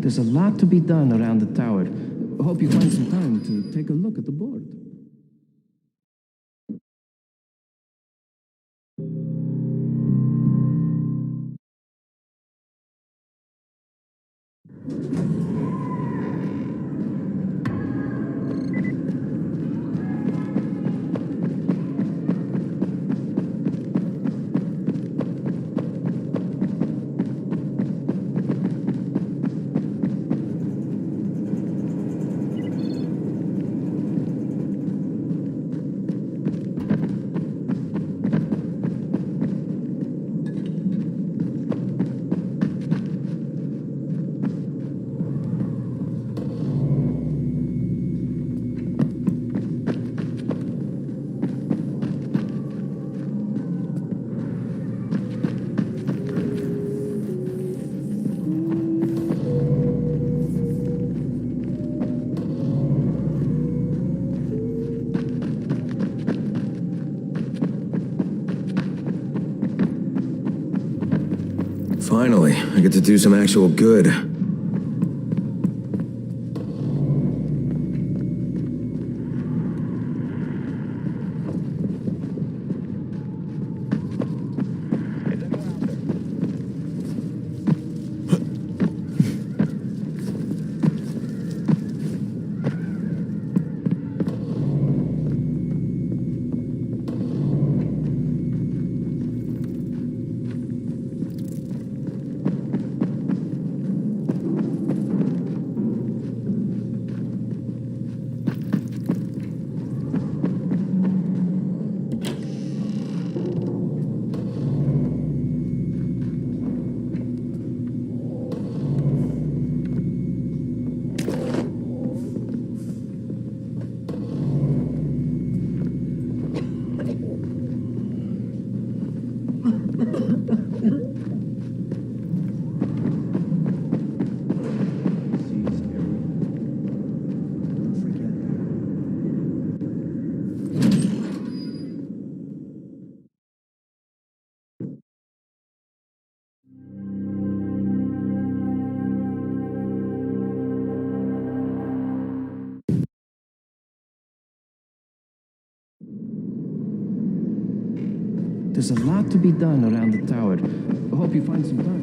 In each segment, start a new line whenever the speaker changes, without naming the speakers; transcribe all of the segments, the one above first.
There's a lot to be done around the tower. I hope you find some time to take a look at the board.
Finally, I get to do some actual good.
There's a lot to be done around the tower. I hope you find some time.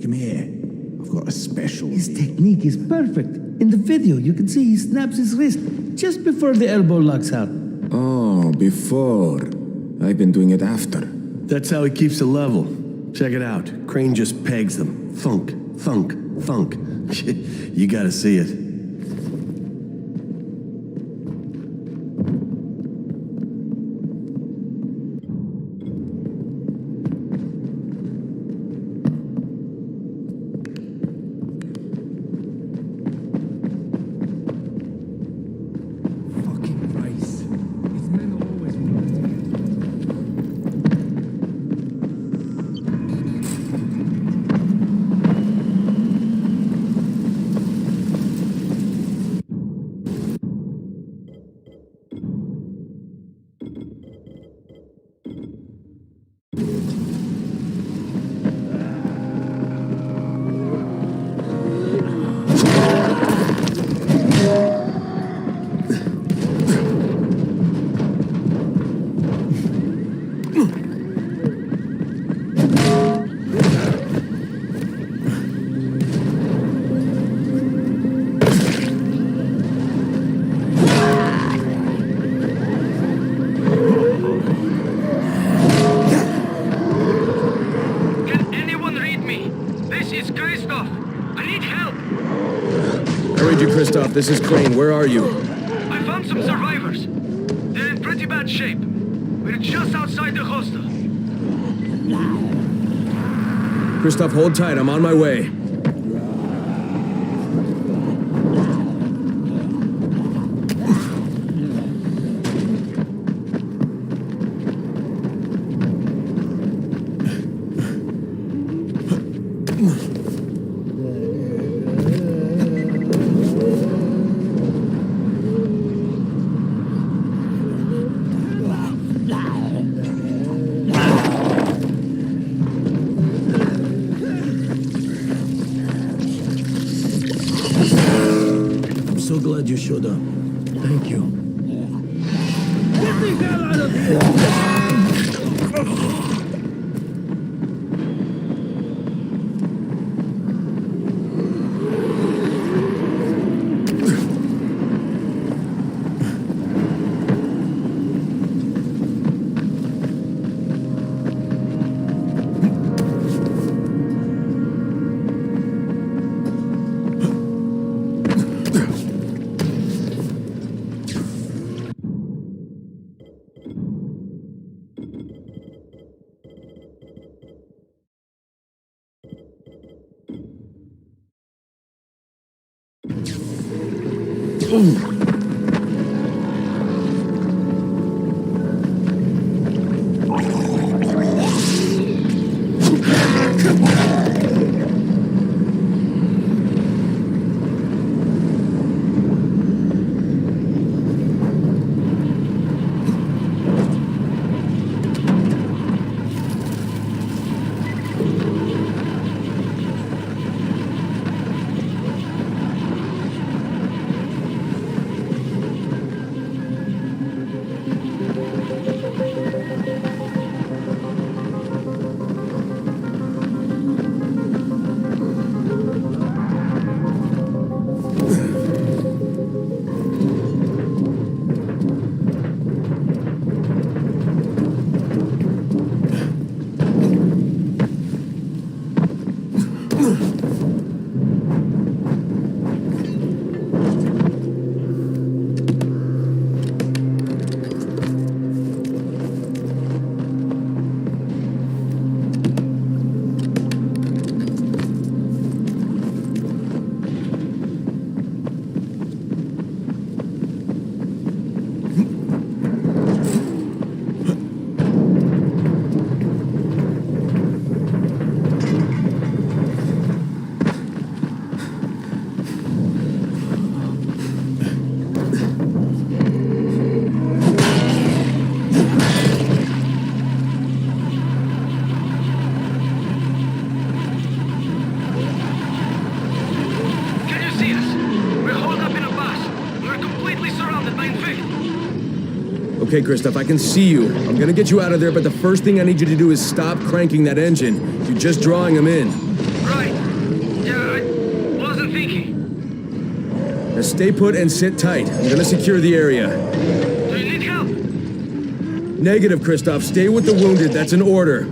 Come here. I've got a special.
His technique is perfect. In the video, you can see he snaps his wrist just before the elbow locks out.
Oh, before. I've been doing it after.
That's how he keeps it level. Check it out. Crane just pegs them. Thunk, thunk, thunk. You gotta see it.
This is Crane. Where are you?
I found some survivors. They're in pretty bad shape. We're just outside the hostel.
Christoph, hold tight. I'm on my way.
glad you showed up.
Thank you.
Get the hell out of here!
Okay, Christoph, I can see you. I'm gonna get you out of there, but the first thing I need you to do is stop cranking that engine. You're just drawing them in.
Right. Yeah, I wasn't thinking.
Now stay put and sit tight. I'm gonna secure the area.
Do you need help?
Negative, Christoph. Stay with the wounded. That's an order.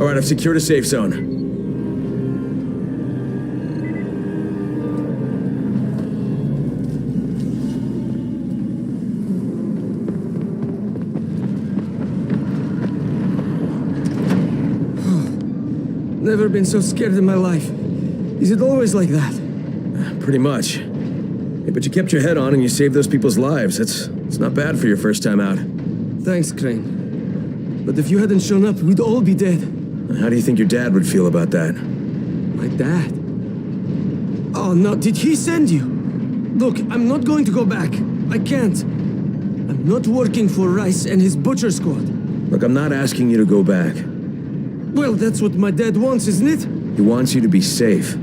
All right, I've secured a safe zone.
Never been so scared in my life. Is it always like that?
Pretty much. Hey, but you kept your head on and you saved those people's lives. It's not bad for your first time out.
Thanks, Crane. But if you hadn't shown up, we'd all be dead.
How do you think your dad would feel about that?
My dad? Oh no, did he send you? Look, I'm not going to go back. I can't. I'm not working for Rice and his butcher squad.
Look, I'm not asking you to go back.
Well, that's what my dad wants, isn't it?
He wants you to be safe.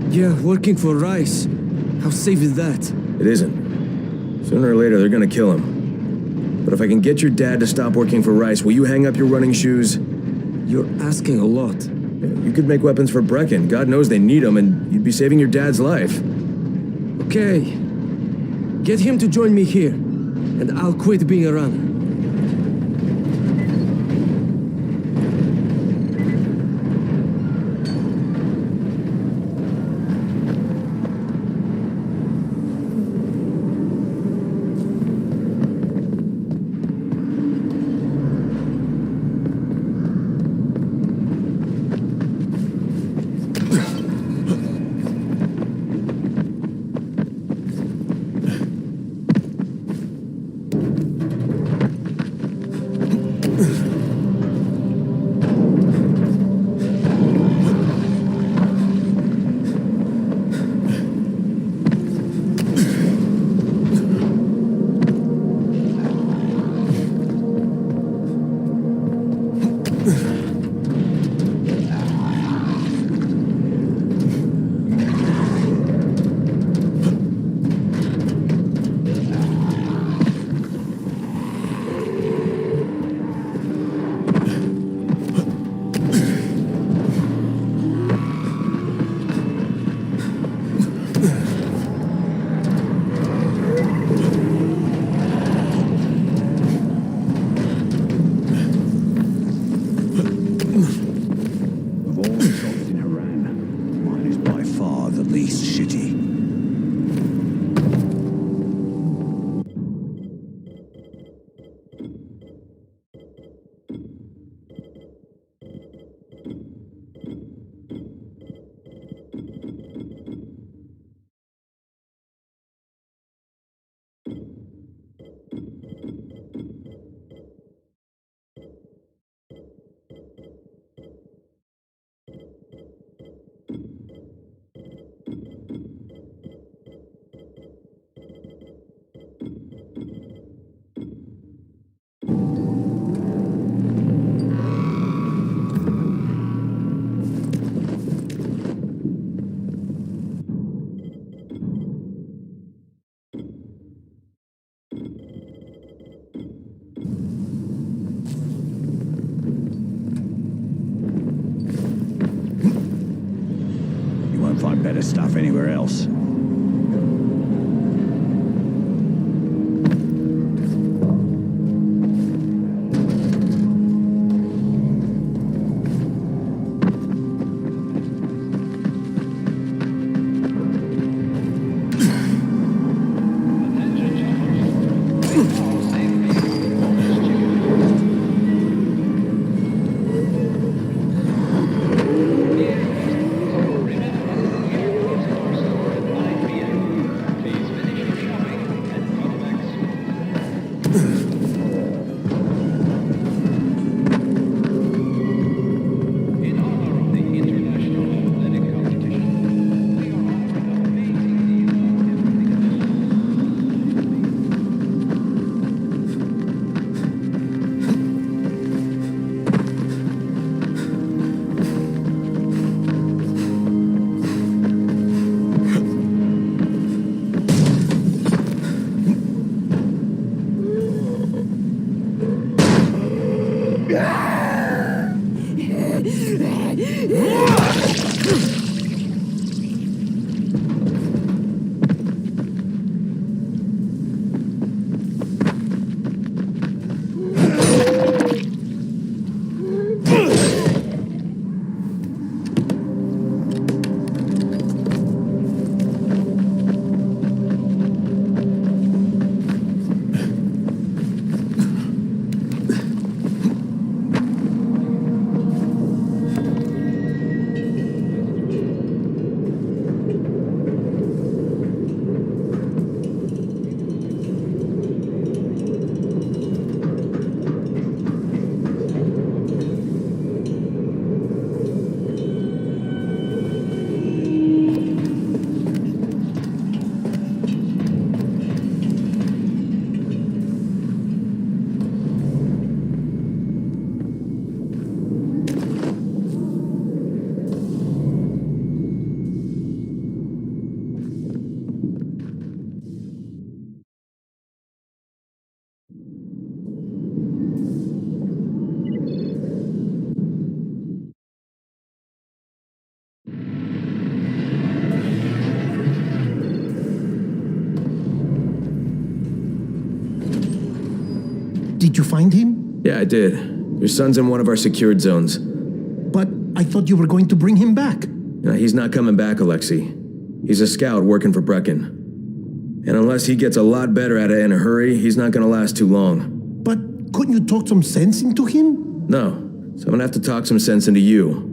Yeah, working for Rice. How safe is that?
It isn't. Sooner or later, they're gonna kill him. But if I can get your dad to stop working for Rice, will you hang up your running shoes?
You're asking a lot.
You could make weapons for Brecken. God knows they need them, and you'd be saving your dad's life.
Okay. Get him to join me here, and I'll quit being a runner.
Of all the shops in Haran, mine is by far the least shitty. You won't find better stuff anywhere else.
Did you find him?
Yeah, I did. Your son's in one of our secured zones.
But I thought you were going to bring him back.
He's not coming back, Alexei. He's a scout working for Brecken. And unless he gets a lot better at it in a hurry, he's not gonna last too long.
But couldn't you talk some sense into him?
No, so I'm gonna have to talk some sense into you.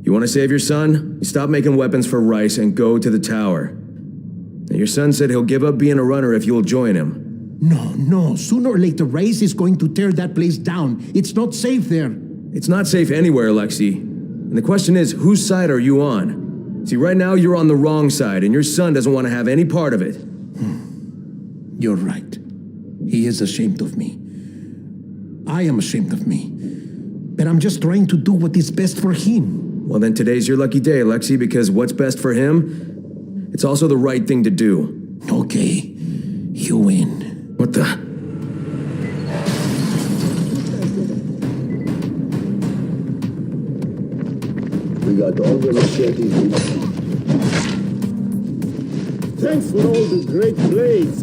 You wanna save your son? You stop making weapons for Rice and go to the tower. Now, your son said he'll give up being a runner if you'll join him.
No. Sooner or later, Rice is going to tear that place down. It's not safe there.
It's not safe anywhere, Alexei. And the question is, whose side are you on? See, right now you're on the wrong side, and your son doesn't want to have any part of it.
You're right. He is ashamed of me. I am ashamed of me. But I'm just trying to do what is best for him.
Well, then today's your lucky day, Alexei, because what's best for him, it's also the right thing to do.
Okay, you win.
What the?
We got all the machetes. Thanks for all the great blades.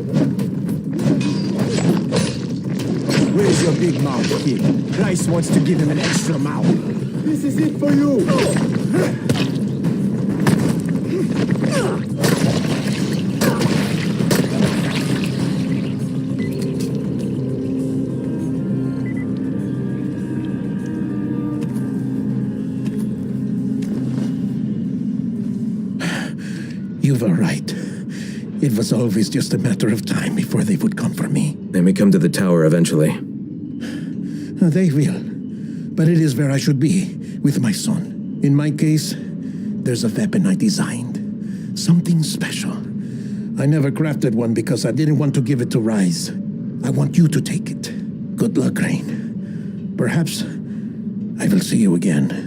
Where's your big mouth, kid? Rice wants to give him an extra mouth.
This is it for you.
You were right. It was always just a matter of time before they would come for me.
They may come to the tower eventually.
They will. But it is where I should be, with my son. In my case, there's a weapon I designed. Something special. I never crafted one because I didn't want to give it to Rise. I want you to take it. Good luck, Rain. Perhaps I will see you again.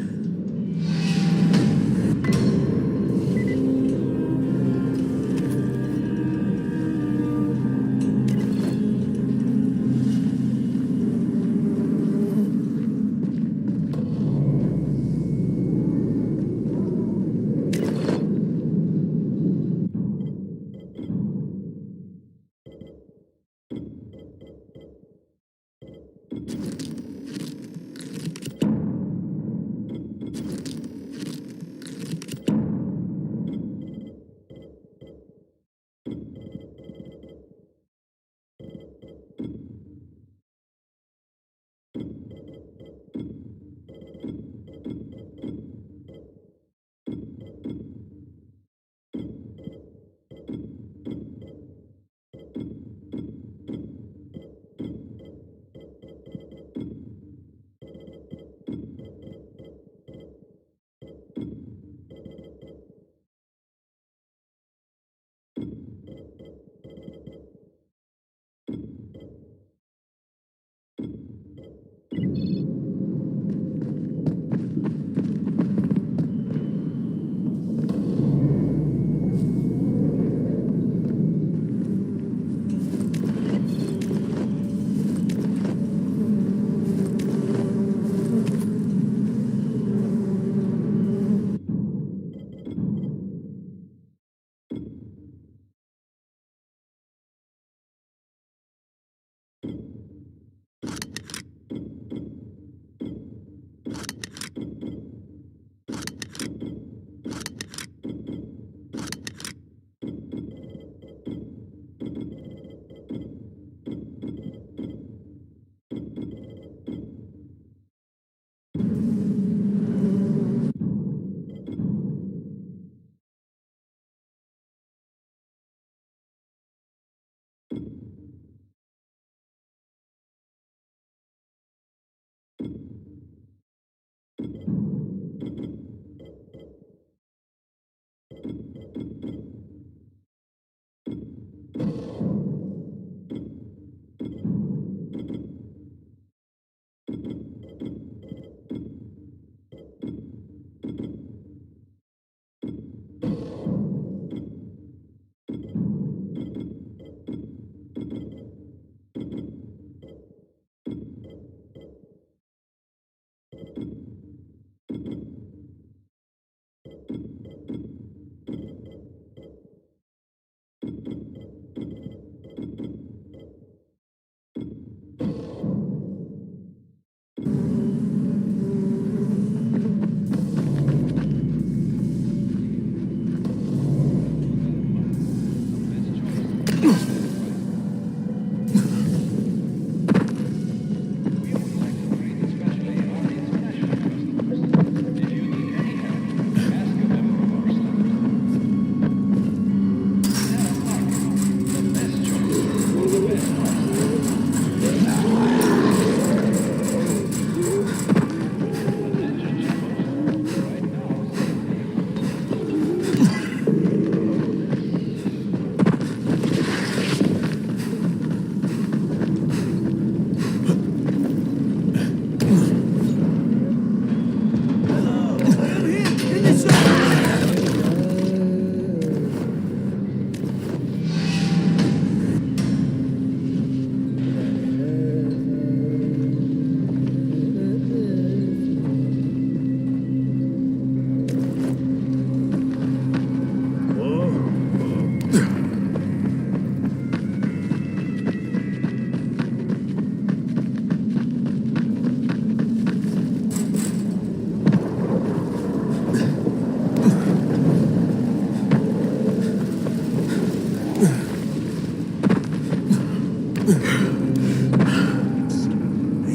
Hey,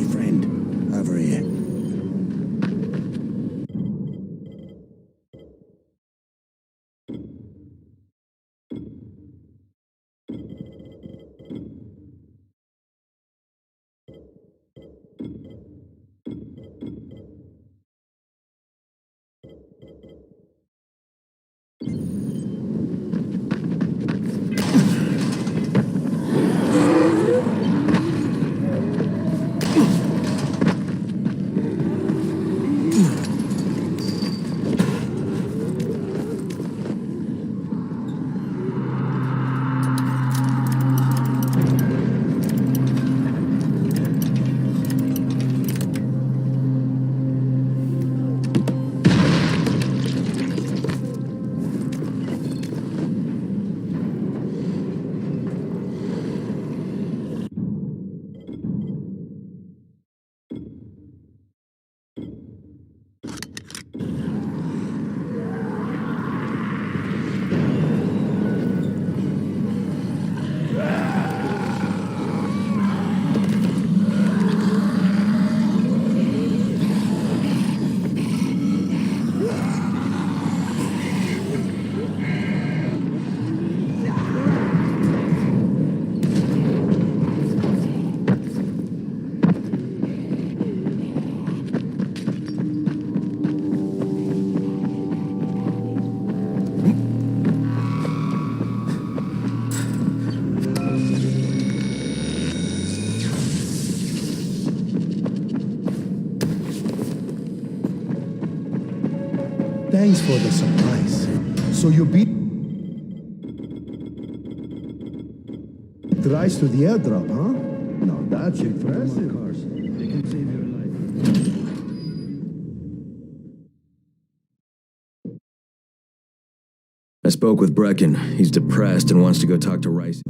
friend, over here.
Thanks for the surprise. So you beat rise to the airdrop, huh? Now that's impressive.
They can save your life.
I spoke with Brecken. He's depressed and wants to go talk to Rice.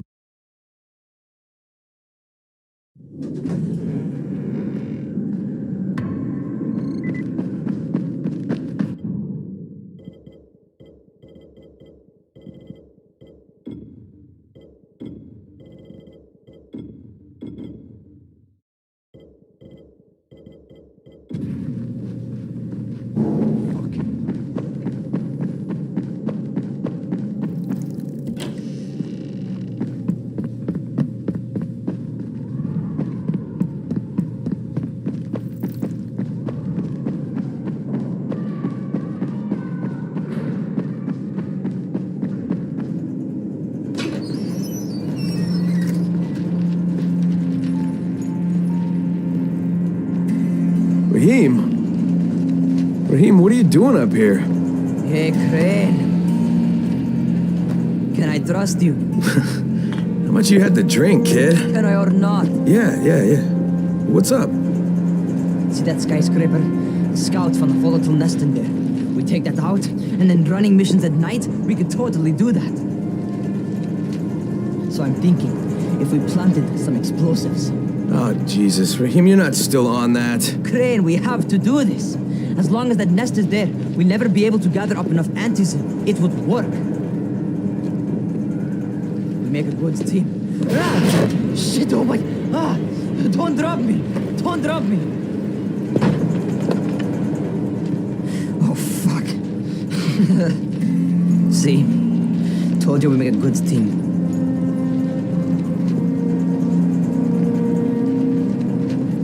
Raheem, what are you doing up here?
Hey, Crane. Can I trust you?
How much you had to drink, kid?
Can I or not?
Yeah. What's up?
See that skyscraper? The scouts from the volatile nest in there. We take that out, and then running missions at night, we could totally do that. So I'm thinking, if we planted some explosives.
Oh, Jesus. Raheem, you're not still on that.
Crane, we have to do this. As long as that nest is there, we'll never be able to gather up enough antisyn. It would work. We make a good team. Ah! Shit, oh my... Ah! Don't drop me! Don't drop me! Oh, fuck. See? Told you we make a good team.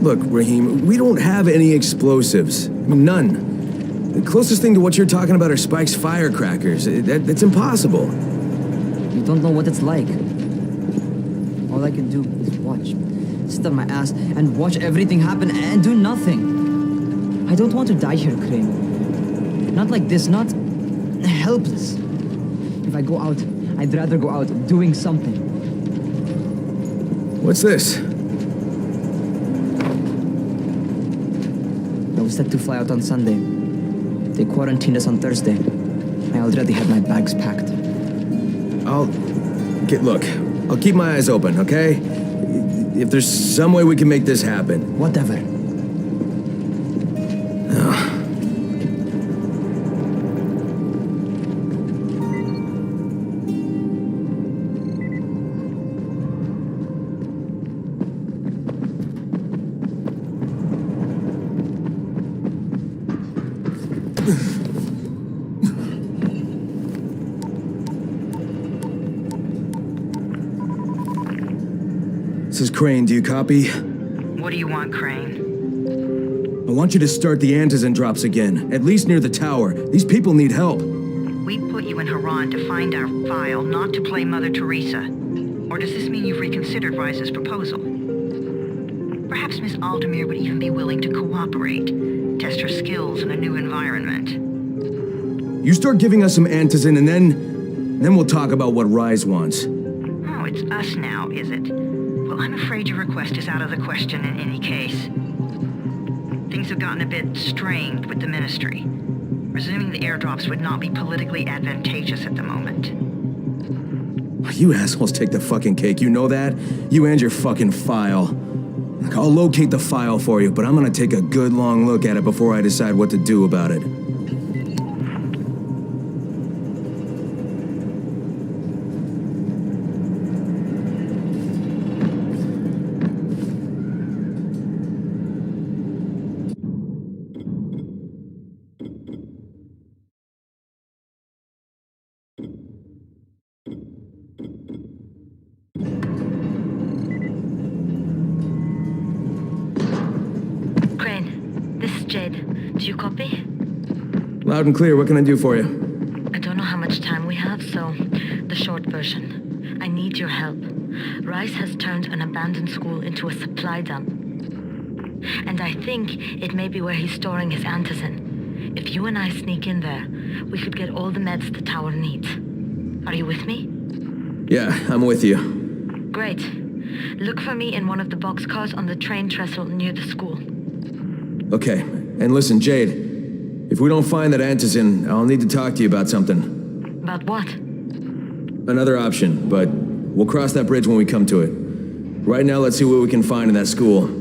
Look, Raheem, we don't have any explosives. I mean, none. The closest thing to what you're talking about are Spike's firecrackers. That's impossible.
You don't know what it's like. All I can do is watch. Sit on my ass and watch everything happen and do nothing. I don't want to die here, Crane. Not like this, not helpless. If I go out, I'd rather go out doing something.
What's this?
I was set to fly out on Sunday. They quarantined us on Thursday. I already had my bags packed.
Look, I'll keep my eyes open, okay? If there's some way we can make this happen.
Whatever.
This is Crane, do you copy?
What do you want, Crane?
I want you to start the antizin drops again, at least near the tower. These people need help.
We put you in Haran to find our file, not to play Mother Teresa. Or does this mean you've reconsidered Rice's proposal? Perhaps Miss Aldemir would even be willing to cooperate, test her skills in a new environment.
You start giving us some antizin and then we'll talk about what Rise wants.
Oh, it's us now, is it? Well, I'm afraid your request is out of the question in any case. Things have gotten a bit strained with the Ministry. Resuming the airdrops would not be politically advantageous at the moment.
You assholes take the fucking cake, you know that? You and your fucking file. Look, I'll locate the file for you, but I'm gonna take a good long look at it before I decide what to do about it.
Do you copy?
Loud and clear, what can I do for you?
I don't know how much time we have, so the short version. I need your help. Rice has turned an abandoned school into a supply dump. And I think it may be where he's storing his antizin. If you and I sneak in there, we could get all the meds the tower needs. Are you with me?
Yeah, I'm with you.
Great. Look for me in one of the boxcars on the train trestle near the school.
Okay. And listen, Jade, if we don't find that antizin, I'll need to talk to you about something.
About what?
Another option, but we'll cross that bridge when we come to it. Right now, let's see what we can find in that school.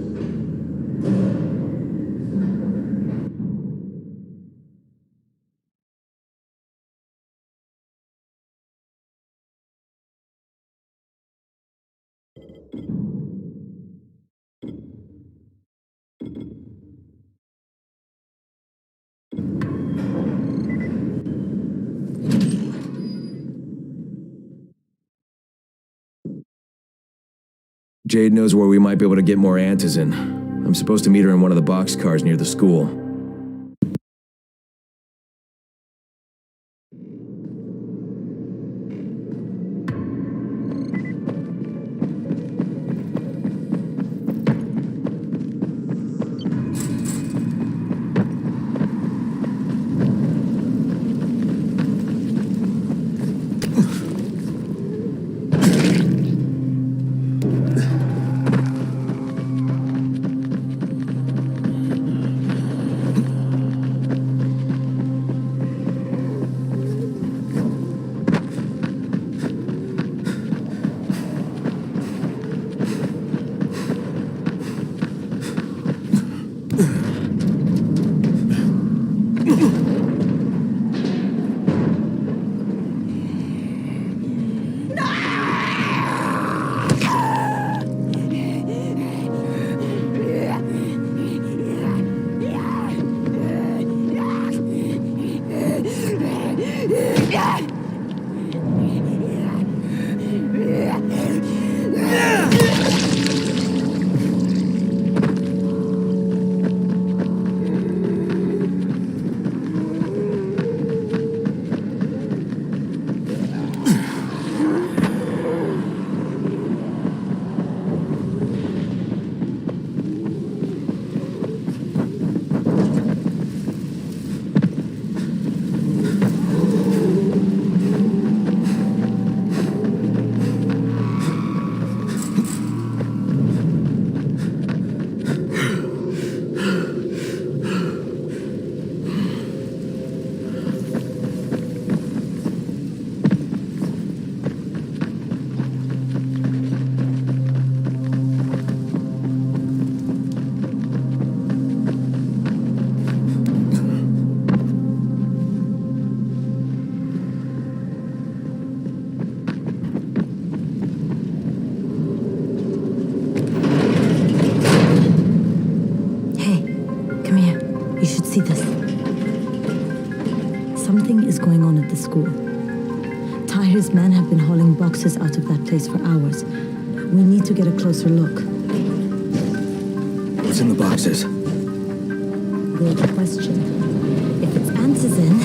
Jade knows where we might be able to get more antizin. I'm supposed to meet her in one of the boxcars near the school.
School. Tahir's men have been hauling boxes out of that place for hours. We need to get a closer look.
What's in the boxes?
Good question. If it's antizin,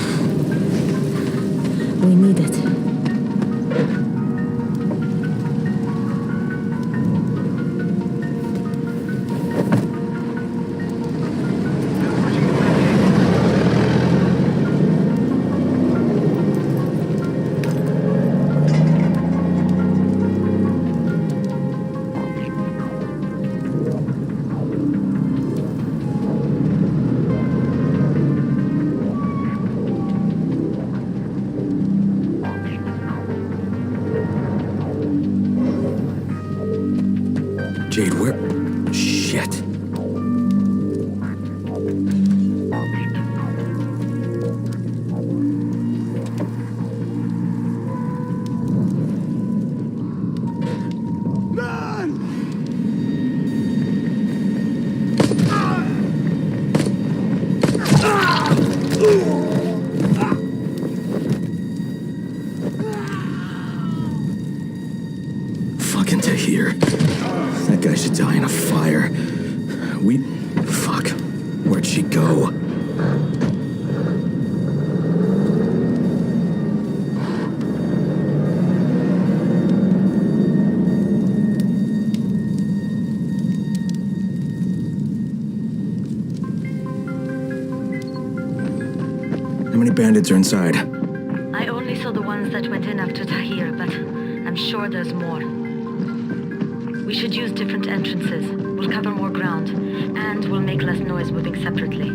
we need it.
Jade, where? Shit. Fucking Tahir. That guy should die in a fire. Fuck. Where'd she go? How many bandits are inside?
I only saw the ones that went in after Tahir, but I'm sure there's more. We should use different entrances. We'll cover more ground, and we'll make less noise moving separately.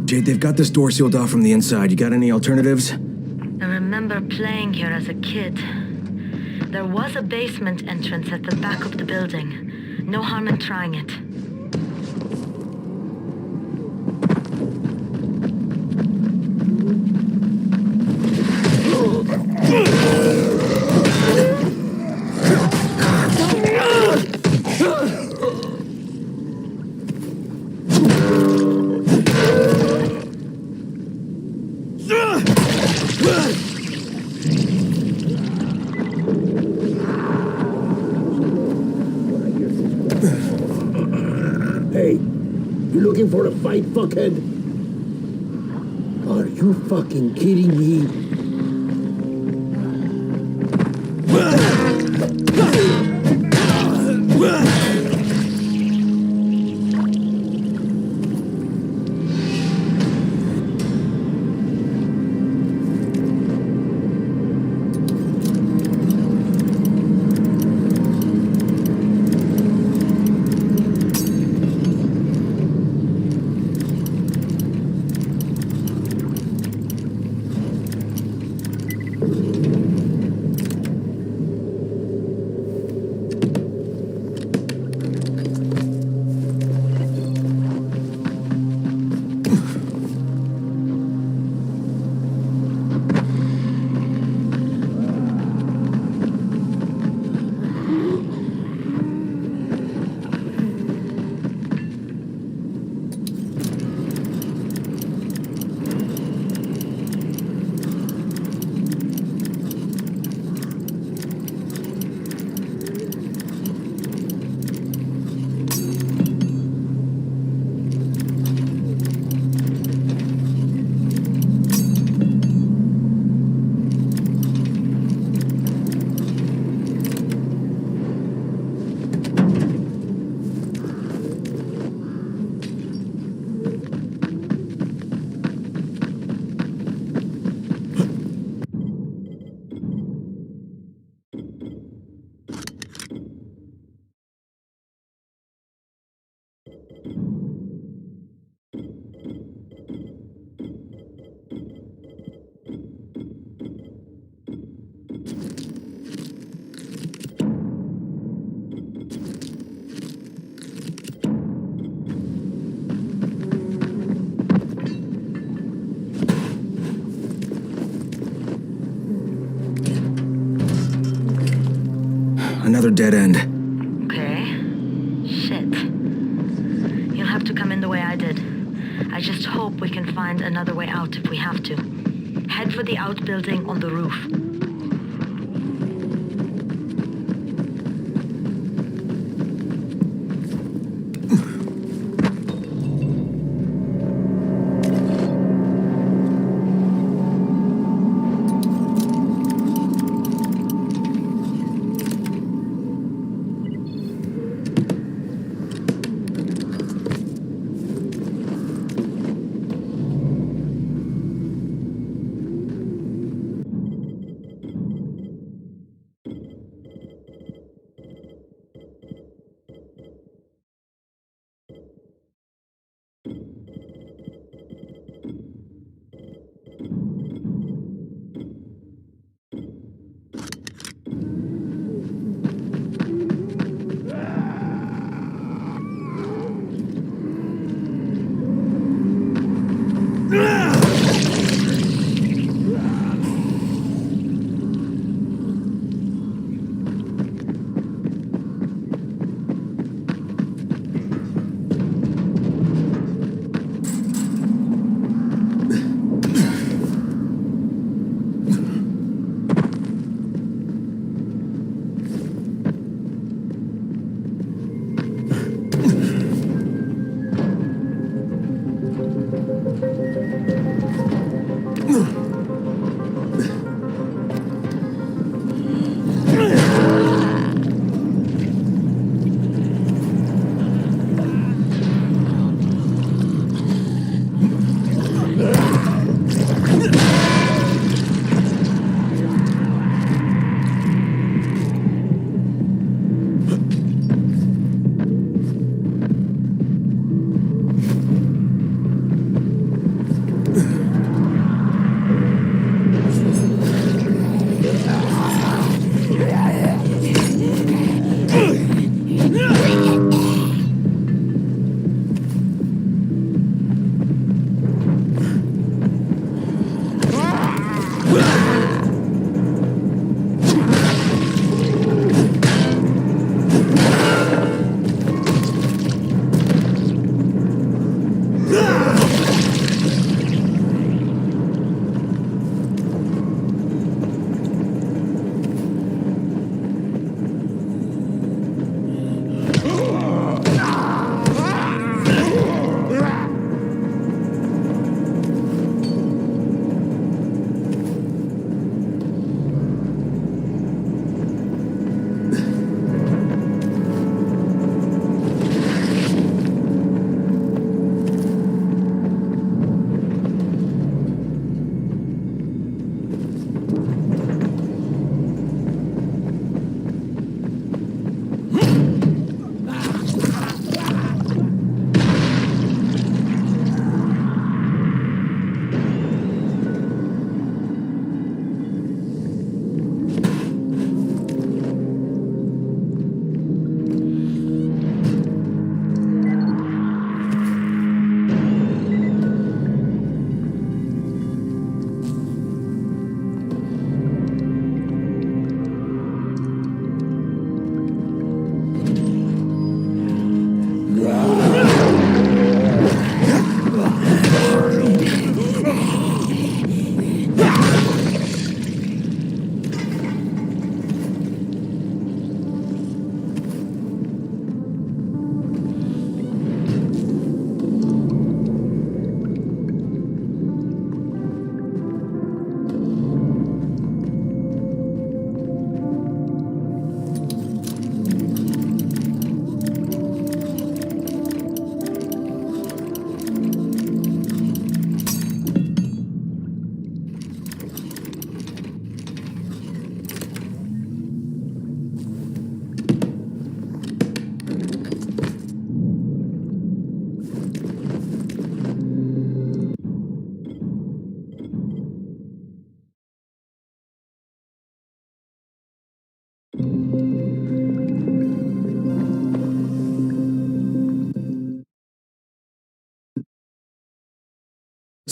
Jade, they've got this door sealed off from the inside. You got any alternatives?
I remember playing here as a kid. There was a basement entrance at the back of the building. No harm in trying it.
Hey, you looking for a fight, fuckhead? Are you fucking kidding me?
Another dead end.
Okay. Shit. You'll have to come in the way I did. I just hope we can find another way out if we have to. Head for the outbuilding on the roof.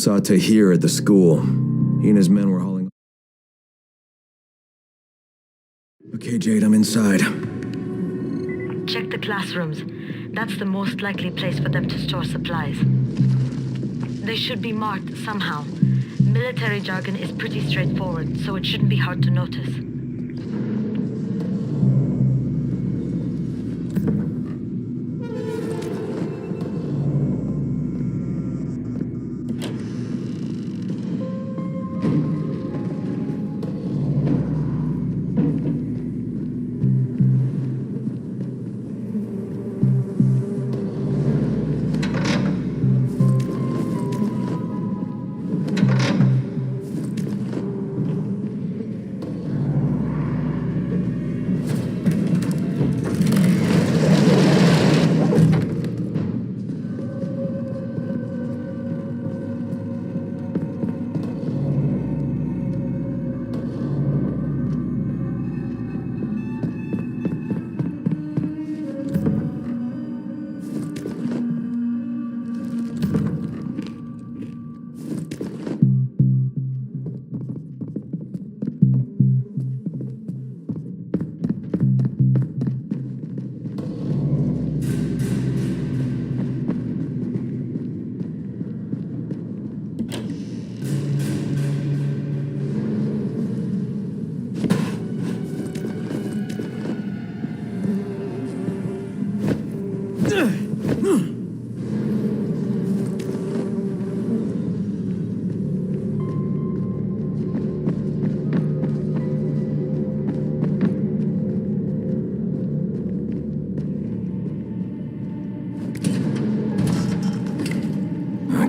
saw Tahir at the school. He and his men were hauling... Okay, Jade, I'm inside.
Check the classrooms. That's the most likely place for them to store supplies. They should be marked somehow. Military jargon is pretty straightforward, so it shouldn't be hard to notice.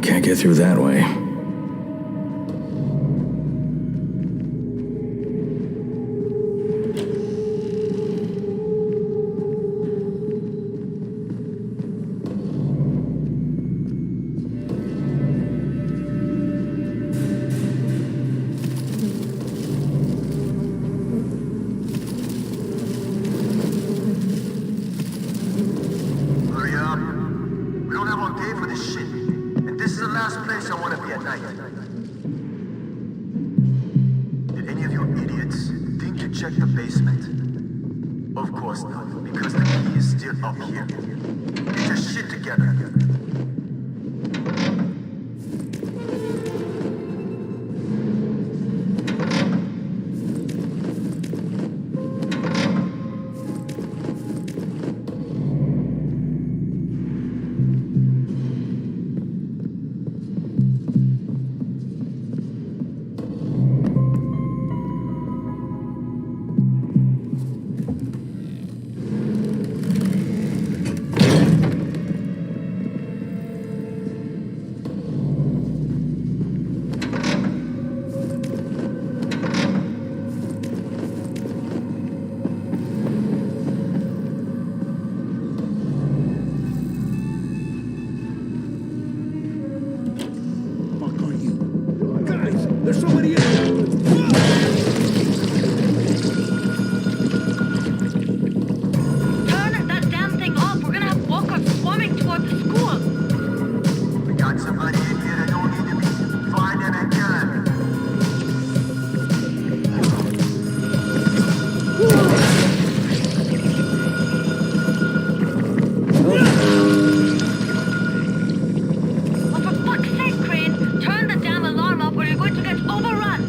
Can't get through that way.
Hurry up. We don't have all day for this shit. And this is the last place I want to be at night. Did any of you idiots think to check the basement? Of course not, because the key is still up here. Get your shit together.
There's somebody in here!
Turn that damn thing off! We're gonna have walkers swarming toward the school!
We got somebody in here that don't need to be. Find them and kill them.
Oh, for fuck's sake, Crane! Turn the damn alarm off or you're going to get overrun!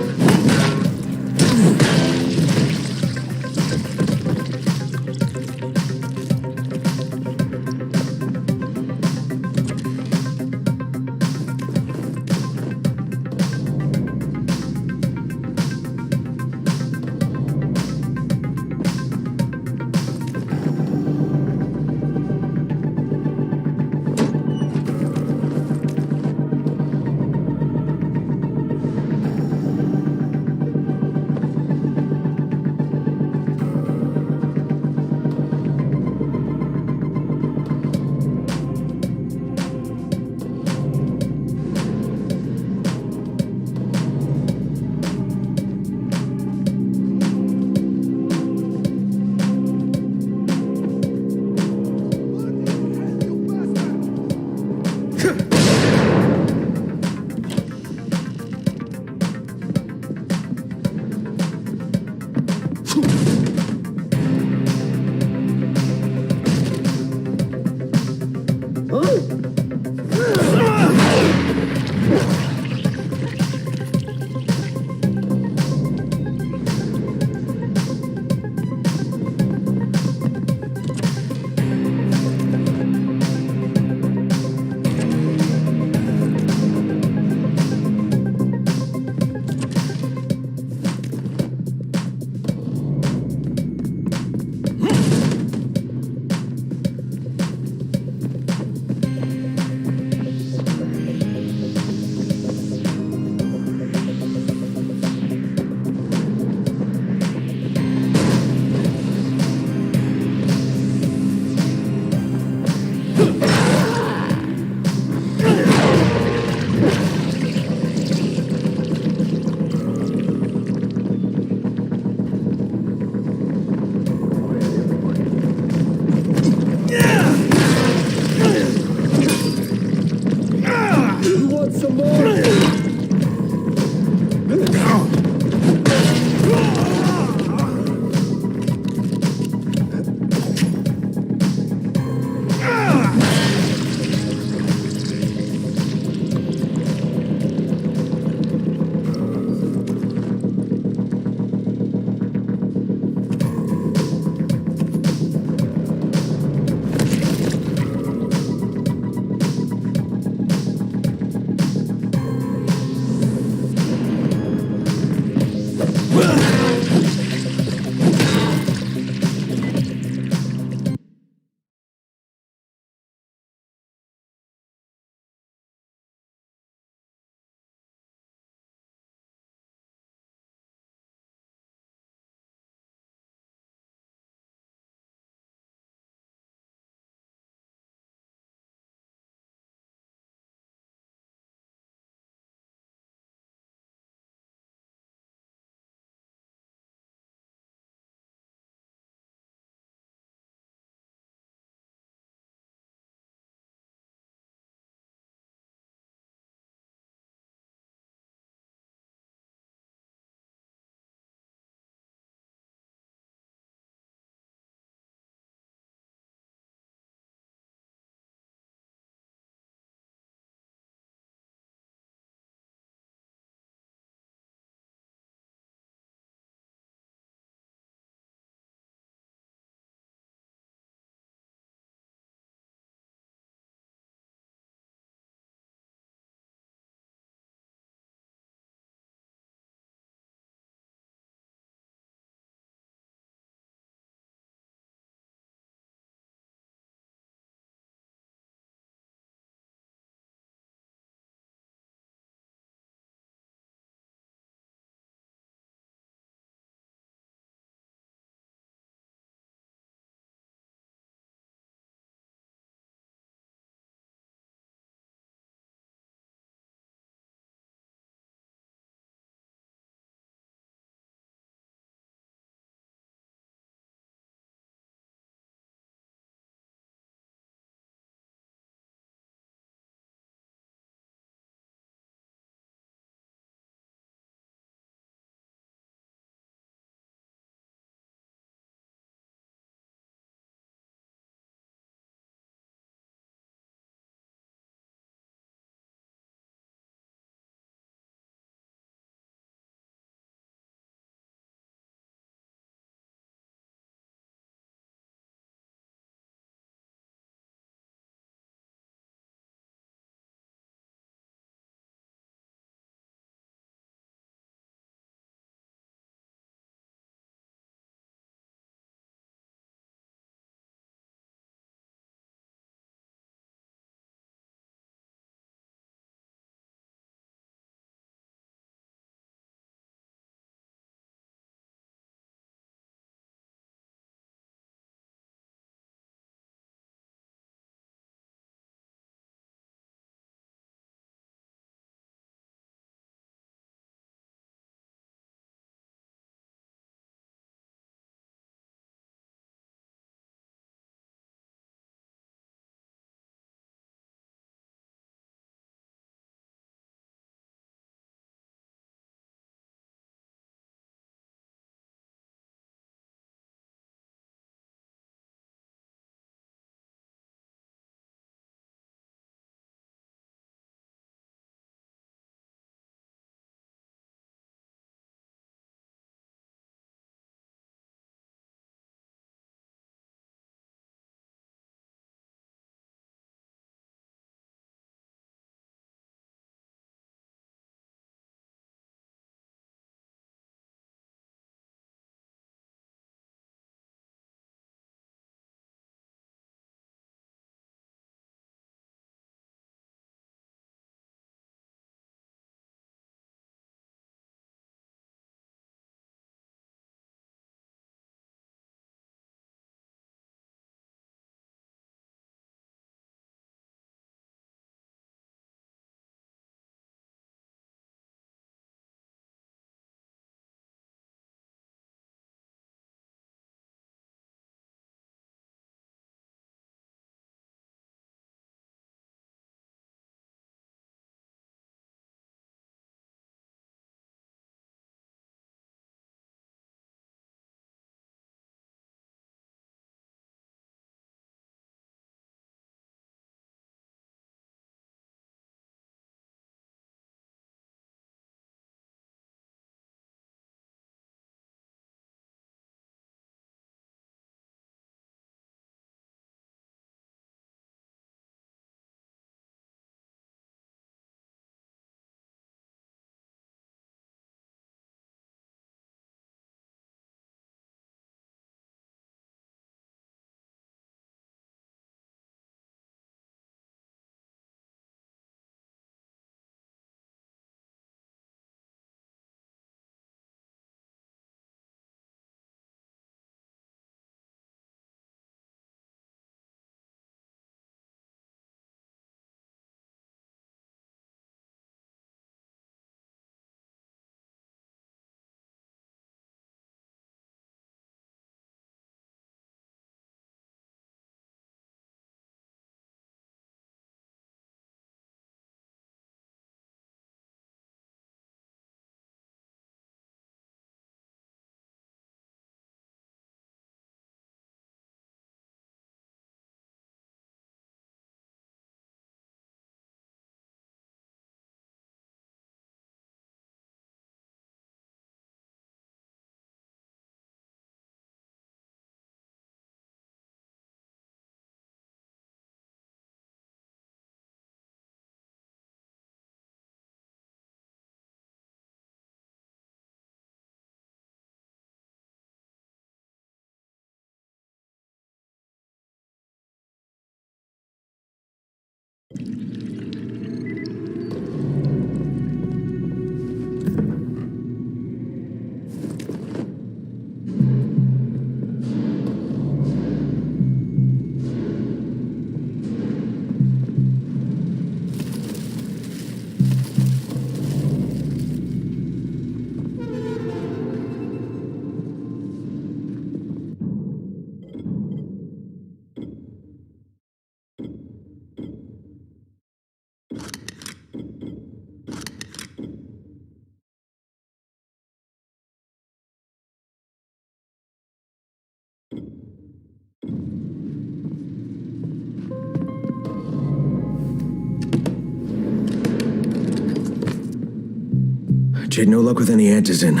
Jade, no luck with any antizin.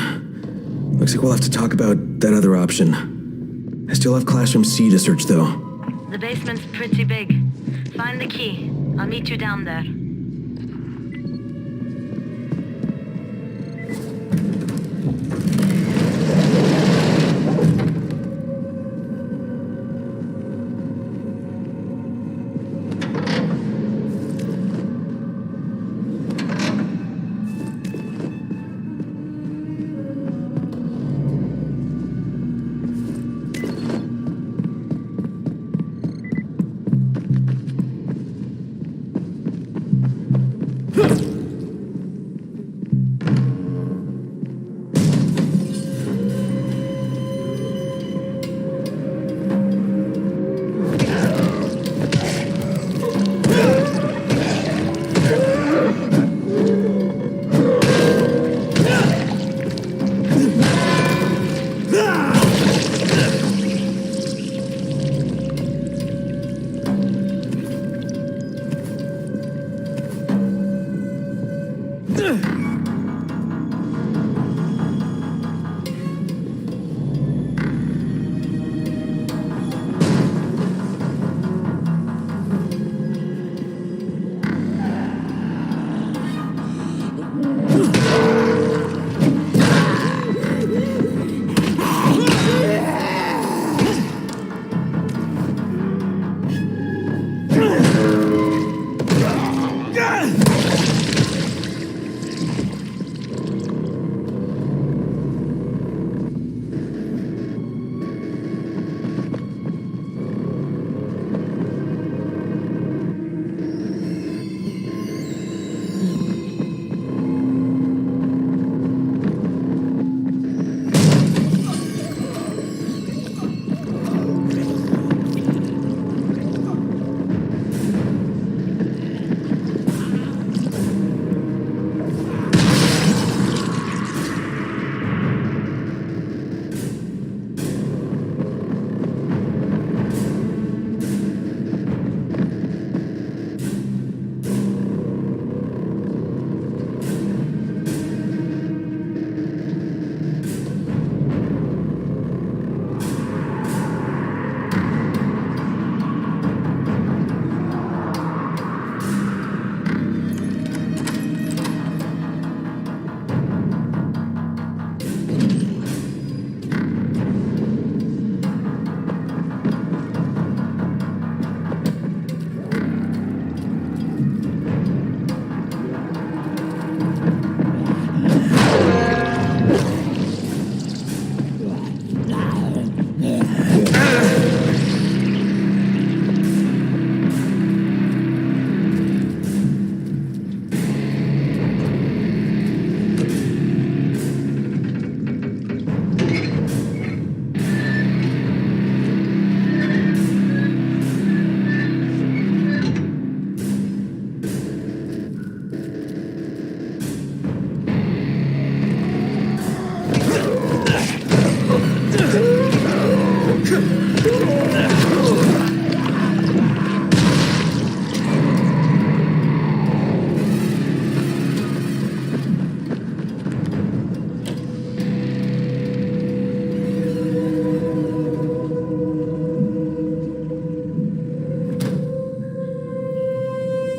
Looks like we'll have to talk about that other option. I still have Classroom C to search, though.
The basement's pretty big. Find the key. I'll meet you down there.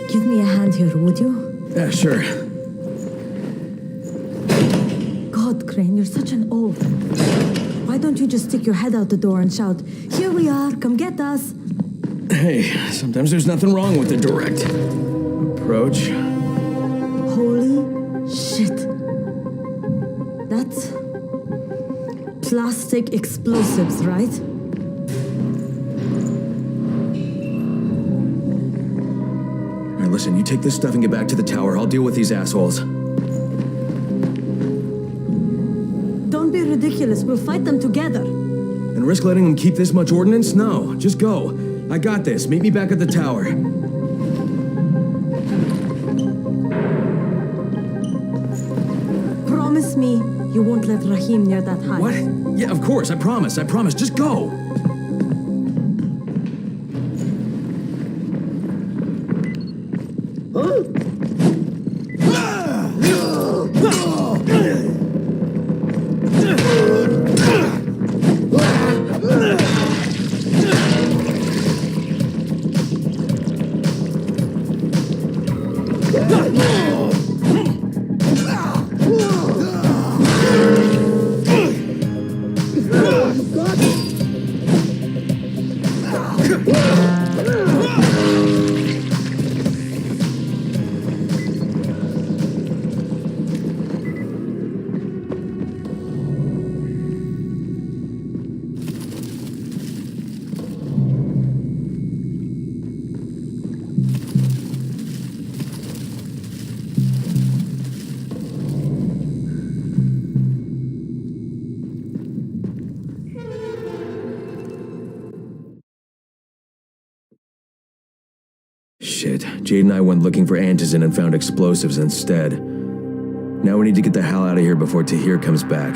Give me a hand here, would you?
Yeah, sure.
God, Crane, you're such an oaf. Why don't you just stick your head out the door and shout, "Here we are, come get us"?
Hey, sometimes there's nothing wrong with the direct approach.
Holy shit. That's plastic explosives, right?
All right, listen, you take this stuff and get back to the tower. I'll deal with these assholes.
Don't be ridiculous. We'll fight them together.
And risk letting them keep this much ordnance? No, just go. I got this. Meet me back at the tower.
Promise me you won't let Rahim near that high.
What? Yeah, of course. I promise. Just go.
Huh?
Shit, Jade and I went looking for antizin and found explosives instead. Now we need to get the hell out of here before Tahir comes back.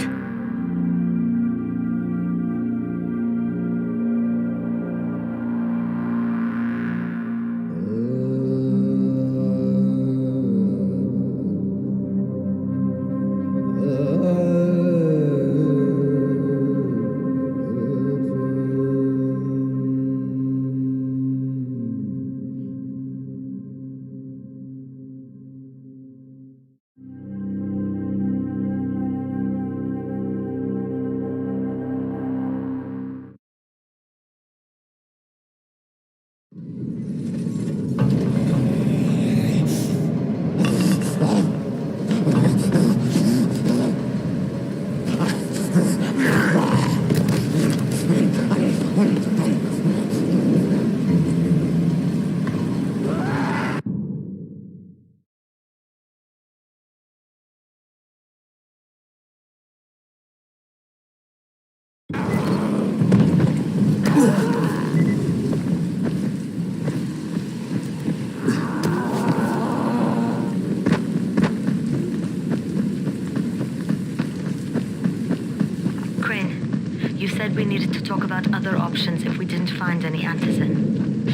You said we needed to talk about other options if we didn't find any antizin.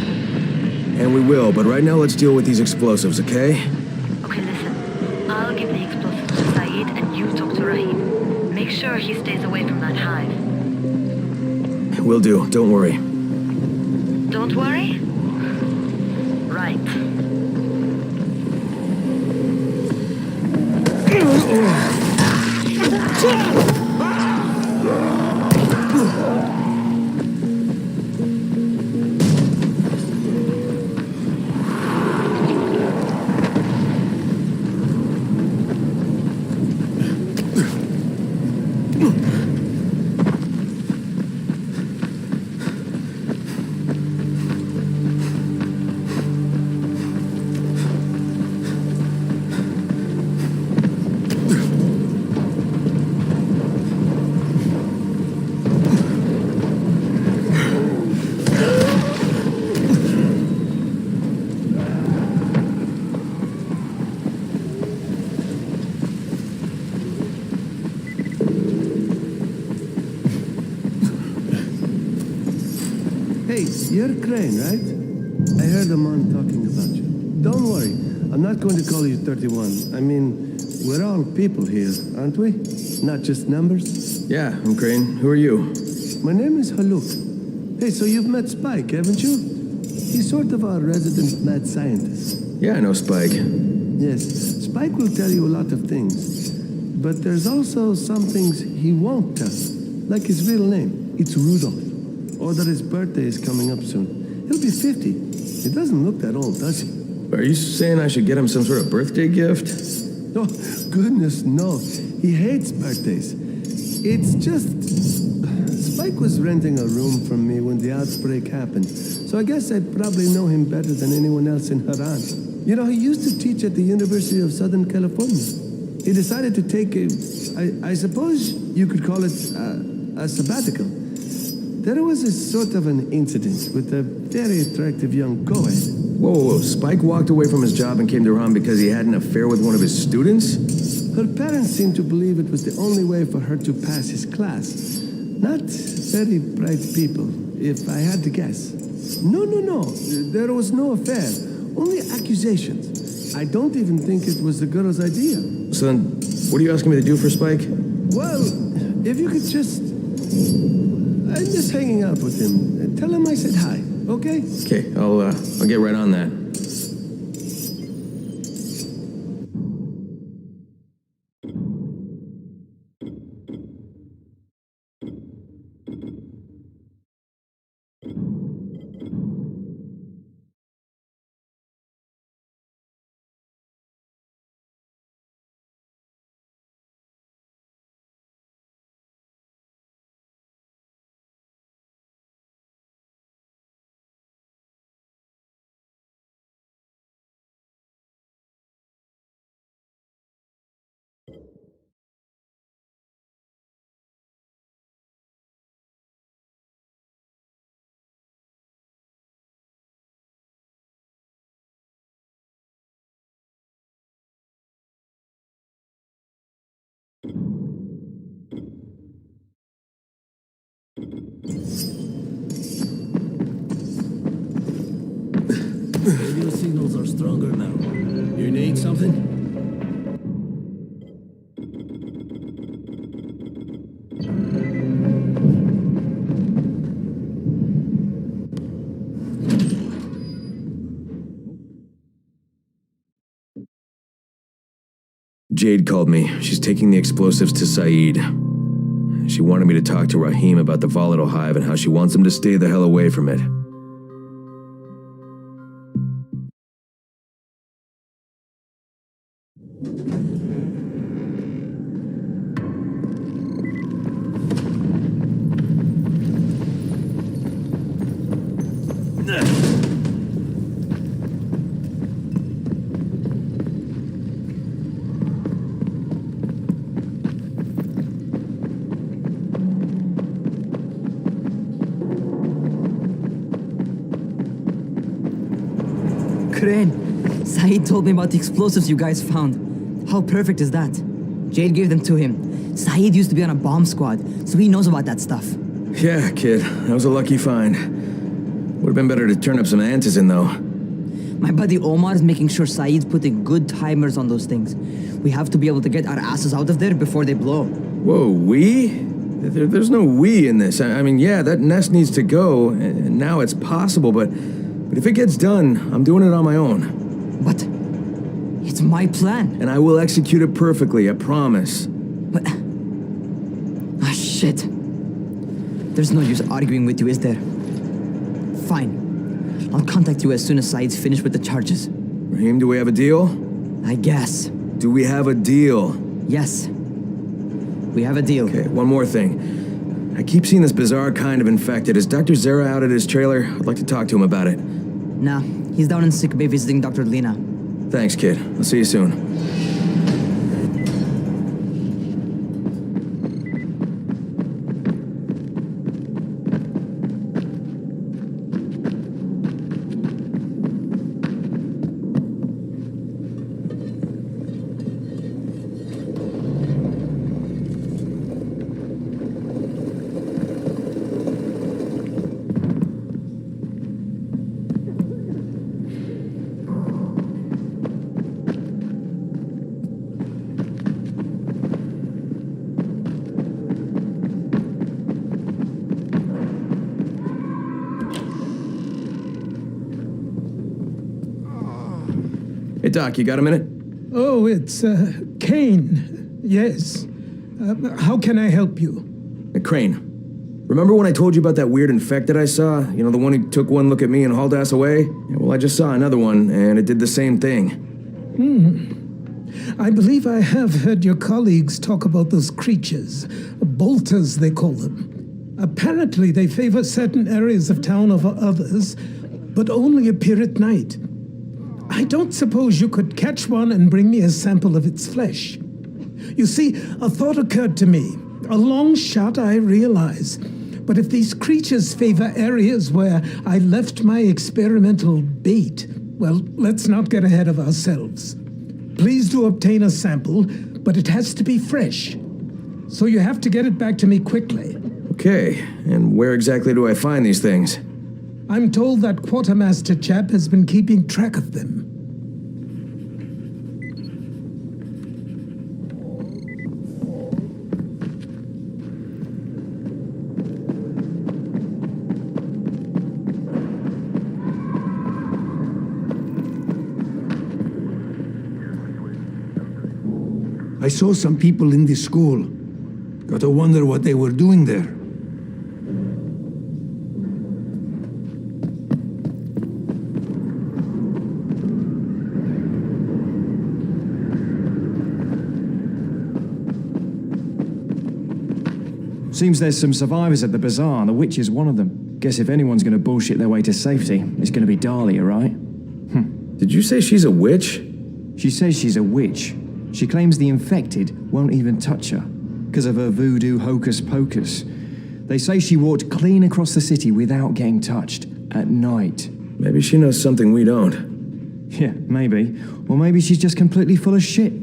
And we will, but right now let's deal with these explosives, okay?
Okay, listen. I'll give the explosives to Saeed and you talk to Rahim. Make sure he stays away from that hive.
Will do, don't worry.
Don't worry? Right.
Hey, you're Crane, right? I heard a man talking about you. Don't worry, I'm not going to call you 31. I mean, we're all people here, aren't we? Not just numbers?
Yeah, I'm Crane. Who are you?
My name is Haluk. Hey, so you've met Spike, haven't you? He's sort of our resident mad scientist.
Yeah, I know Spike.
Yes, Spike will tell you a lot of things. But there's also some things he won't tell. Like his real name. It's Rudolph. Or that his birthday is coming up soon. He'll be 50. He doesn't look that old, does he?
Are you saying I should get him some sort of birthday gift?
Oh, goodness, no. He hates birthdays. It's just... Spike was renting a room from me when the outbreak happened. So I guess I'd probably know him better than anyone else in Haran. You know, he used to teach at the University of Southern California. He decided to take a... I suppose you could call it a sabbatical. There was a sort of an incident with a very attractive young co-ed.
Whoa. Spike walked away from his job and came to Haran because he had an affair with one of his students?
Her parents seemed to believe it was the only way for her to pass his class. Not very bright people, if I had to guess. No. There was no affair. Only accusations. I don't even think it was the girl's idea.
So then, what are you asking me to do for Spike?
Well, if you could just... I'm just hanging out with him. Tell him I said hi, okay?
Okay, I'll get right on that.
Radio signals are stronger now. You need something?
Jade called me. She's taking the explosives to Saeed. She wanted me to talk to Rahim about the volatile hive and how she wants him to stay the hell away from it.
Crane, Saeed told me about the explosives you guys found. How perfect is that? Jade gave them to him. Saeed used to be on a bomb squad, so he knows about that stuff.
Yeah, kid. That was a lucky find. Would have been better to turn up some antizin, though.
My buddy Omar is making sure Saeed's putting good timers on those things. We have to be able to get our asses out of there before they blow.
Whoa, we? There's no we in this. I mean, yeah, that nest needs to go, and now it's possible, but if it gets done, I'm doing it on my own.
But it's my plan.
And I will execute it perfectly, I promise.
But... ah, shit. There's no use arguing with you, is there? Fine. I'll contact you as soon as Saeed's finished with the charges.
Rahim, do we have a deal?
I guess.
Do we have a deal?
Yes. We have a deal.
Okay, one more thing. I keep seeing this bizarre kind of infected. Is Dr. Zera out at his trailer? I'd like to talk to him about it.
Nah, he's down in sick bay visiting Dr. Lena.
Thanks, kid. I'll see you soon. Hey, Doc, you got a minute?
Oh, it's, Kane. Yes. How can I help you?
Crane. Remember when I told you about that weird infected I saw? You know, the one who took one look at me and hauled ass away? Yeah, well, I just saw another one, and it did the same thing.
I believe I have heard your colleagues talk about those creatures. Bolters, they call them. Apparently, they favor certain areas of town over others, but only appear at night. I don't suppose you could catch one and bring me a sample of its flesh. You see, a thought occurred to me. A long shot, I realize. But if these creatures favor areas where I left my experimental bait, well, let's not get ahead of ourselves. Please do obtain a sample, but it has to be fresh. So you have to get it back to me quickly.
Okay, and where exactly do I find these things?
I'm told that quartermaster chap has been keeping track of them.
I saw some people in this school. Got to wonder what they were doing there.
Seems there's some survivors at the bazaar, and the witch is one of them. Guess if anyone's gonna bullshit their way to safety, it's gonna be Dahlia, right?
Did you say she's a witch?
She says she's a witch. She claims the infected won't even touch her, because of her voodoo hocus pocus. They say she walked clean across the city without getting touched, at night.
Maybe she knows something we don't.
Yeah, maybe. Or maybe she's just completely full of shit.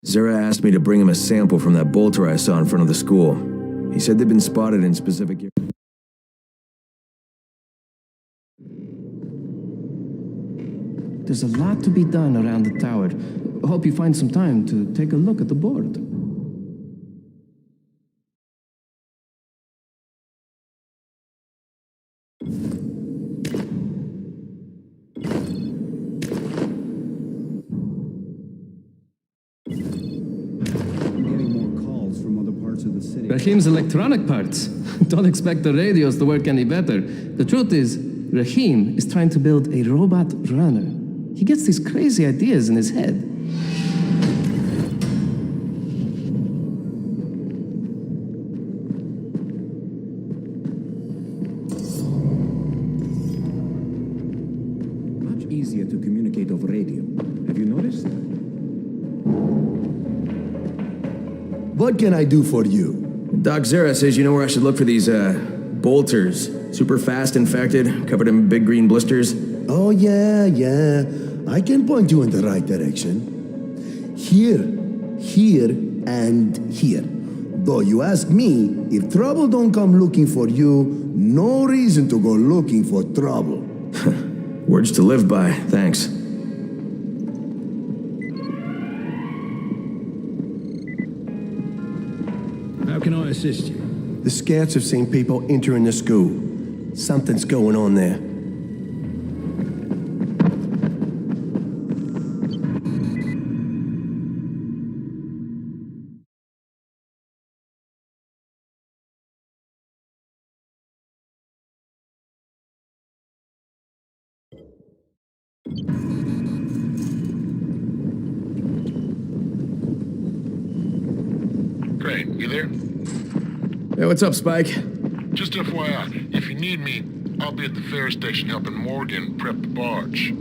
Zara asked me to bring him a sample from that bolter I saw in front of the school. He said they'd been spotted in specific areas.
There's a lot to be done around the tower. Hope you find some time to take a look at the board.
Rahim's electronic parts. Don't expect the radios to work any better. The truth is, Rahim is trying to build a robot runner. He gets these crazy ideas in his head.
Much easier to communicate over radio. Have you noticed?
What can I do for you?
Doc Zara says you know where I should look for these, bolters. Super fast infected, covered in big green blisters.
Oh, yeah. I can point you in the right direction. Here, and here. Though you ask me, if trouble don't come looking for you, no reason to go looking for trouble.
Words to live by, thanks.
How can I assist you?
The scouts have seen people entering the school. Something's going on there.
Crane, you there?
Hey, what's up, Spike?
Just FYI, if you need me, I'll be at the ferry station helping Morgan prep the barge.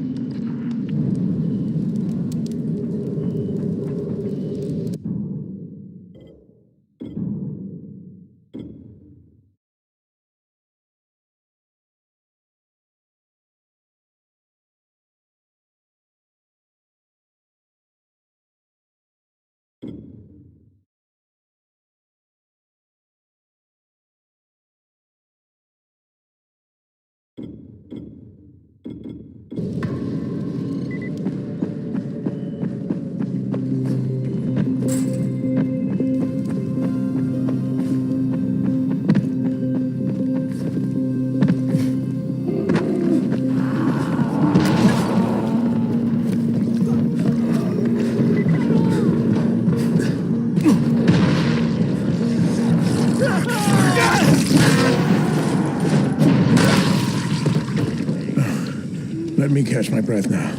Let me catch my breath now.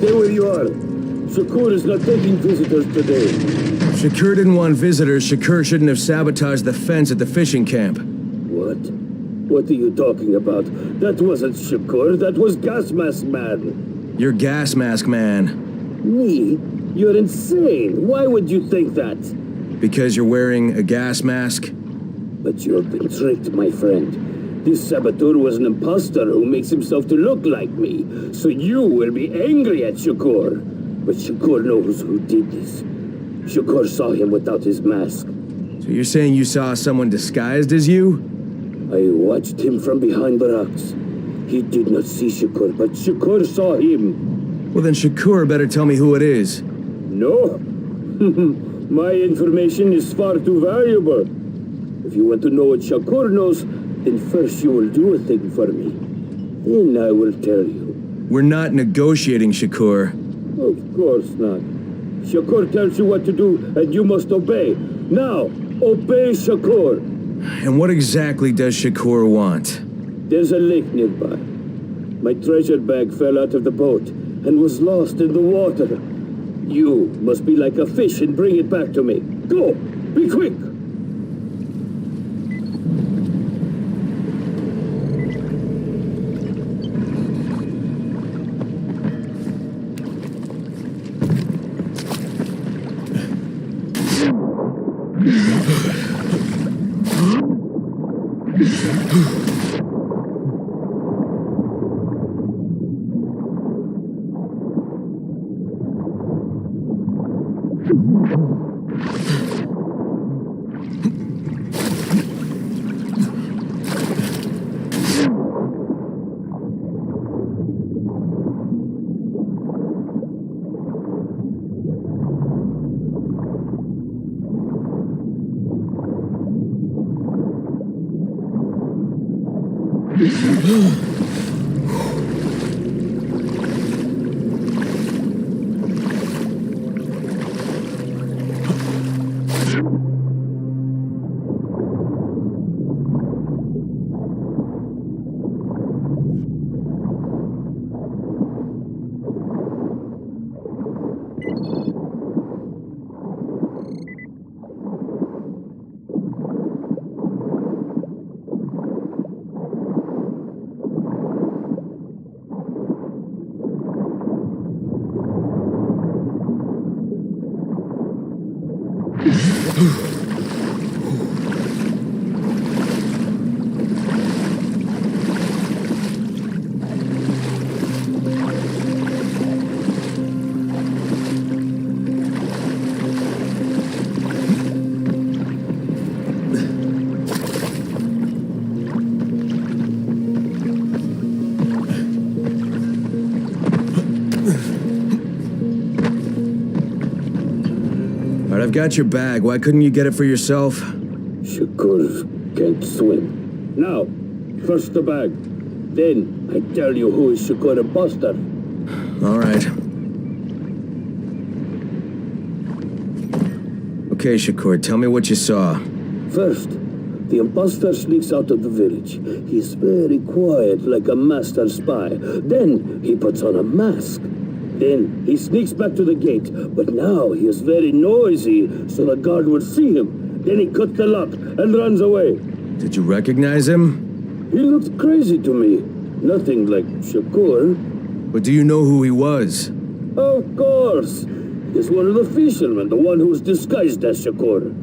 Stay where you are. Shakur is not taking visitors today.
Shakur didn't want visitors. Shakur shouldn't have sabotaged the fence at the fishing camp.
What? What are you talking about? That wasn't Shakur, that was Gas Mask Man.
You're Gas Mask Man.
Me? You're insane. Why would you think that?
Because you're wearing a gas mask?
But you've been tricked, my friend. This saboteur was an imposter who makes himself to look like me. So you will be angry at Shakur. But Shakur knows who did this. Shakur saw him without his mask.
So you're saying you saw someone disguised as you?
I watched him from behind the rocks. He did not see Shakur, but Shakur saw him.
Well, then Shakur better tell me who it is.
No. My information is far too valuable. If you want to know what Shakur knows, then first you will do a thing for me. Then I will tell you.
We're not negotiating, Shakur.
Of course not. Shakur tells you what to do, and you must obey. Now, obey Shakur.
And what exactly does Shakur want?
There's a lake nearby. My treasure bag fell out of the boat and was lost in the water. You must be like a fish and bring it back to me. Go! Be quick!
got your bag. Why couldn't you get it for yourself?
Shakur can't swim. Now, first the bag. Then I tell you who is Shakur imposter.
All right. Okay, Shakur, tell me what you saw.
First, the imposter sneaks out of the village. He's very quiet, like a master spy. Then he puts on a mask. Then he sneaks back to the gate, but now he is very noisy, so the guard would see him. Then he cuts the lock and runs away.
Did you recognize him?
He looked crazy to me. Nothing like Shakur.
But do you know who he was?
Of course. He's one of the fishermen, the one who's disguised as Shakur.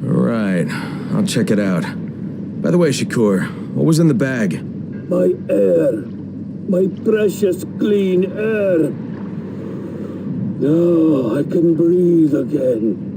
All right, I'll check it out. By the way, Shakur, what was in the bag?
My air. My precious clean air. Now I can breathe again.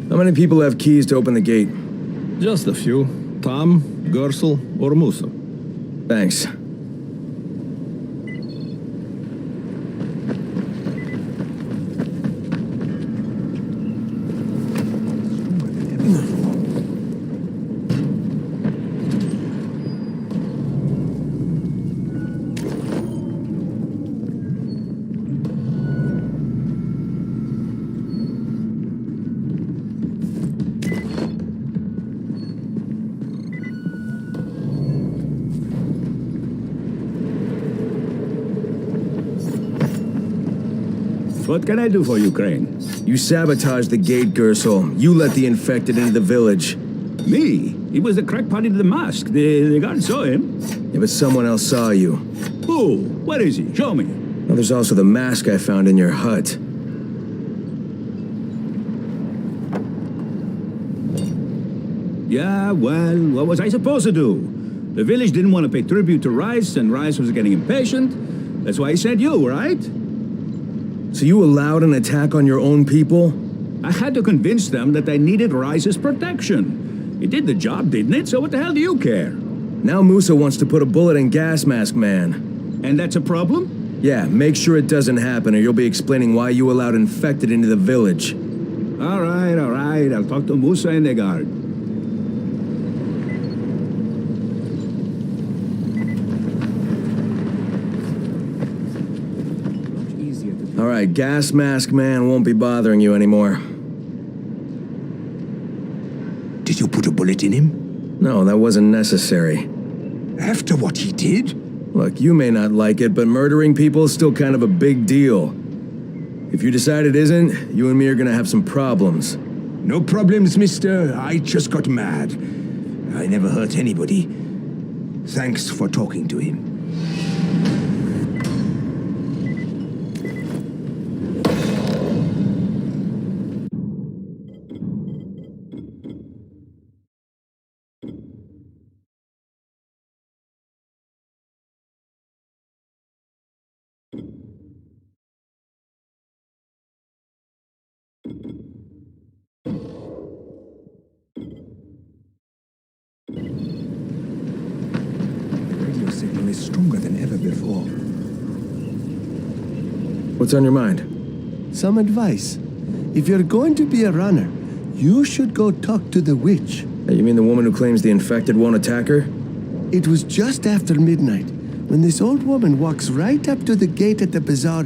How many people have keys to open the gate?
Just a few. Tom, Gersel, or Musa.
Thanks.
What can I do for you, Crane?
You sabotaged the gate, Gersel. You let the infected into the village.
Me? He was the crackpot in the mask. The guard saw him.
Yeah, but someone else saw you.
Who? Where is he? Show me.
Well, there's also the mask I found in your hut.
Yeah, well, what was I supposed to do? The village didn't want to pay tribute to Rice, and Rice was getting impatient. That's why he sent you, right?
So you allowed an attack on your own people?
I had to convince them that they needed Rice's protection. It did the job, didn't it? So what the hell do you care?
Now Musa wants to put a bullet in Gas Mask Man.
And that's a problem?
Yeah, make sure it doesn't happen or you'll be explaining why you allowed infected into the village.
All right. I'll talk to Musa and the guard.
All right, Gas Mask Man won't be bothering you anymore.
Did you put a bullet in him?
No, that wasn't necessary.
After what he did?
Look, you may not like it, but murdering people is still kind of a big deal. If you decide it isn't, you and me are gonna have some problems.
No problems, mister. I just got mad. I never hurt anybody. Thanks for talking to him. signal is stronger than ever before.
What's on your mind?
Some advice. If you're going to be a runner, you should go talk to the witch.
You mean the woman who claims the infected won't attack her?
It was just after midnight when this old woman walks right up to the gate at the bazaar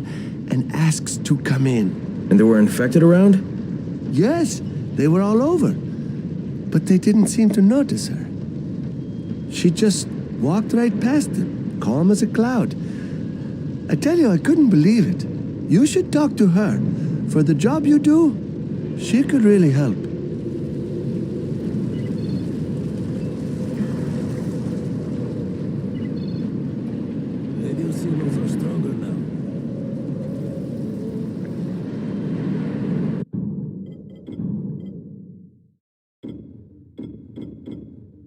and asks to come in.
And there were infected around?
Yes, they were all over. But they didn't seem to notice her. She just walked right past them, calm as a cloud. I tell you, I couldn't believe it. You should talk to her. For the job you do, she could really help.
Radio signals are stronger now.